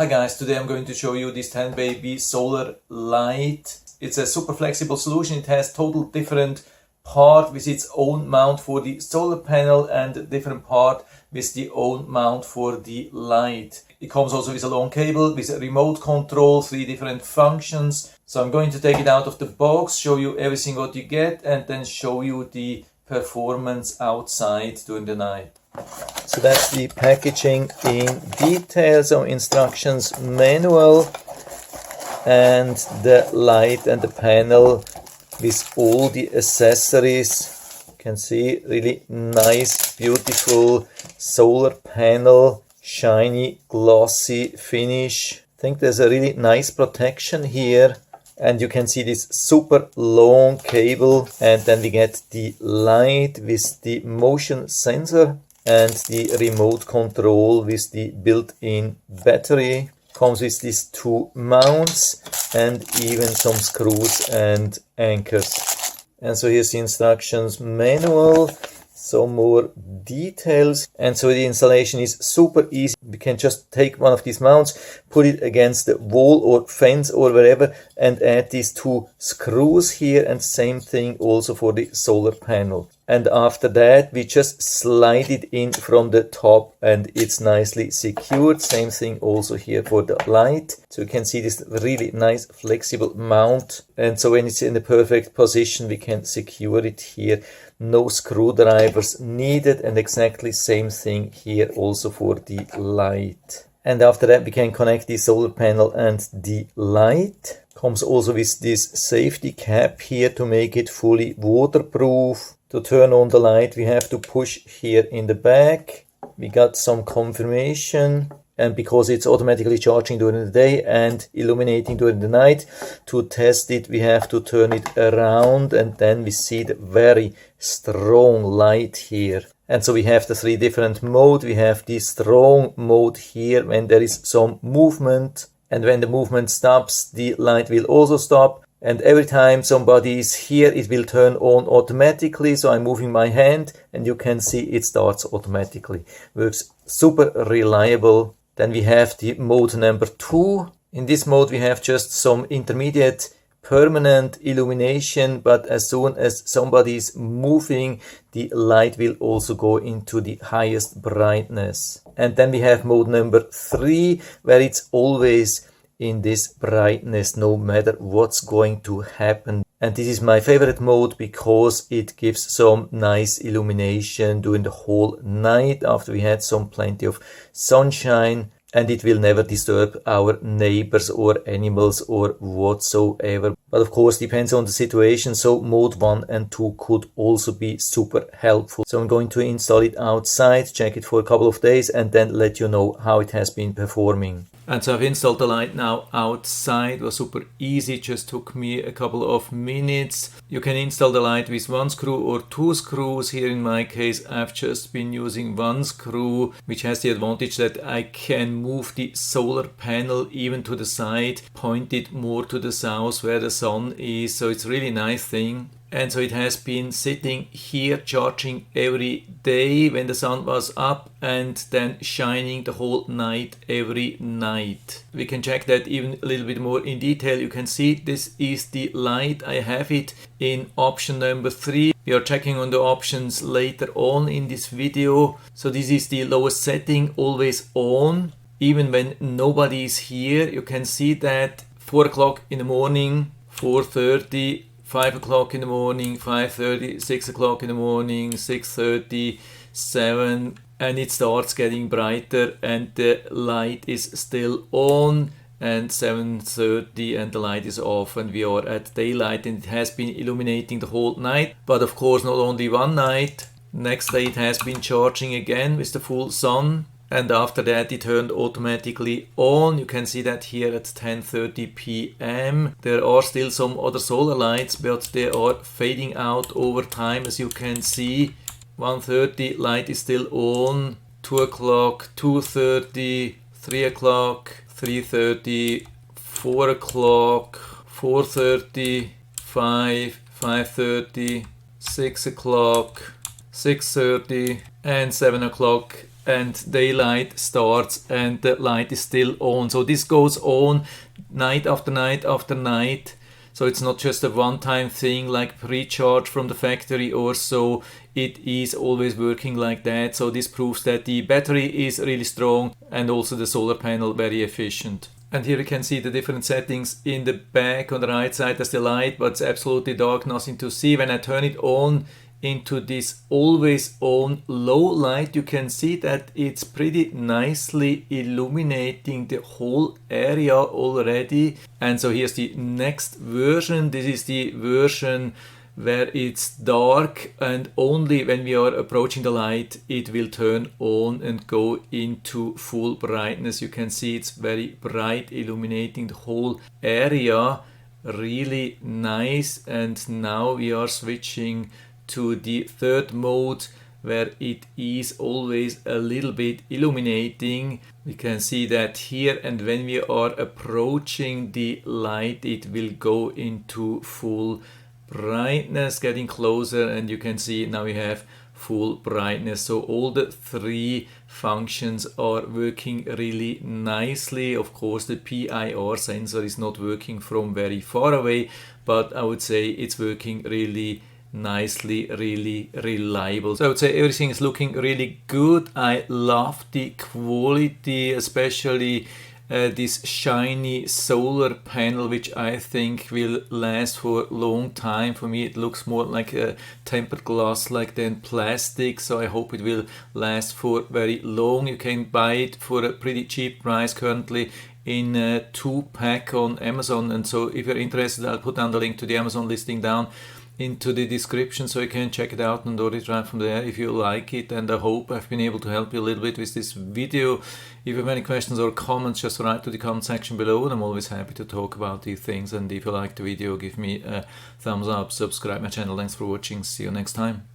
Hi guys, today I'm going to show you this Tanbaby solar light. It's a super flexible solution. It has total different part with its own mount for the solar panel and a different part with the own mount for the light. It comes also with a long cable with a remote control, 3 different functions. So I'm going to take it out of the box, show you everything what you get, and then show you the performance outside during the night. So that's the packaging in detail, so instructions manual and the light and the panel with all the accessories. You can see really nice, beautiful solar panel, shiny, glossy finish. I think there's a really nice protection here. And you can see this super long cable, and then we get the light with the motion sensor and the remote control with the built-in battery. Comes with these 2 mounts and even some screws and anchors. And so here's the instructions manual, some more details. And so the installation is super easy. We can just take one of these mounts, put it against the wall or fence or wherever, and add these 2 screws here, and same thing also for the solar panel. And after that we just slide it in from the top and it's nicely secured. Same thing also here for the light. So you can see this really nice flexible mount, and so when it's in the perfect position we can secure it here. No screwdrivers needed, and exactly same thing here also for the light. And after that we can connect the solar panel and the light. Comes also with this safety cap here to make it fully waterproof. To turn on the light we have to push here in the back. We got some confirmation, and because it's automatically charging during the day and illuminating during the night, to test it we have to turn it around, and then we see the very strong light here. And so we have the 3 different modes. We have the strong mode here when there is some movement, and when the movement stops the light will also stop. And every time somebody is here it will turn on automatically. So I'm moving my hand and you can see it starts automatically. Works super reliable. Then we have the mode number 2. In this mode we have just some intermediate permanent illumination, but as soon as somebody is moving the light will also go into the highest brightness. And then we have mode number 3 where it's always in this brightness no matter what's going to happen. And this is my favorite mode because it gives some nice illumination during the whole night after we had some plenty of sunshine, and it will never disturb our neighbors or animals or whatsoever. But of course depends on the situation, so mode 1 and 2 could also be super helpful. So I'm going to install it outside, check it for a couple of days, and then let you know how it has been performing. And so I've installed the light now outside. It was super easy, just took me a couple of minutes. You can install the light with 1 screw or 2 screws. Here in my case I've just been using 1 screw, which has the advantage that I can move the solar panel even to the side, point it more to the south where the sun is. So it's a really nice thing. And so it has been sitting here charging every day when the sun was up, and then shining the whole night every night. We can check that even a little bit more in detail. You can see this is the light. I have it in option number 3. We are checking on the options later on in this video. So this is the lowest setting, always on, even when nobody is here. You can see that 4 o'clock in the morning, 4:30, 5 o'clock in the morning, 5:30, 6 o'clock in the morning, 6:30, 7, and it starts getting brighter and the light is still on, and 7:30 and the light is off and we are at daylight, and it has been illuminating the whole night. But of course not only one night. Next day it has been charging again with the full sun. And after that it turned automatically on. You can see that here at 10:30 p.m. There are still some other solar lights, but they are fading out over time, as you can see. 1:30 light is still on, 2 o'clock, 2:30, 3 o'clock, 3:30, 4 o'clock, 4:30, 5, 5:30, 6 o'clock, 6:30 and 7 o'clock and daylight starts and the light is still on. So this goes on night after night after night. So it's not just a one-time thing like pre-charge from the factory or so. It is always working like that. So this proves that the battery is really strong and also the solar panel very efficient. And here you can see the different settings in the back. On the right side there's the light, but it's absolutely dark, nothing to see. When I turn it on into this always on low light, you can see that it's pretty nicely illuminating the whole area already. And so here's the next version. This is the version where it's dark, and only when we are approaching the light it will turn on and go into full brightness. You can see it's very bright, illuminating the whole area. Really nice. And now we are switching to the third mode, where it is always a little bit illuminating. We can see that here, and when we are approaching the light it will go into full brightness, getting closer, and you can see now we have full brightness. So all the three functions are working really nicely. Of course the PIR sensor is not working from very far away, but I would say it's working really nicely, really reliable. So I would say everything is looking really good. I love the quality, especially this shiny solar panel, which I think will last for a long time. For me it looks more like a tempered glass like than plastic, so I hope it will last for very long. You can buy it for a pretty cheap price currently in a 2-pack on Amazon, and so if you're interested I'll put down the link to the Amazon listing down into the description so you can check it out and order it right from there if you like it. And I hope I've been able to help you a little bit with this video. If you have any questions or comments, just write to the comment section below, and I'm always happy to talk about these things. And if you like the video, give me a thumbs up, subscribe my channel. Thanks for watching, see you next time.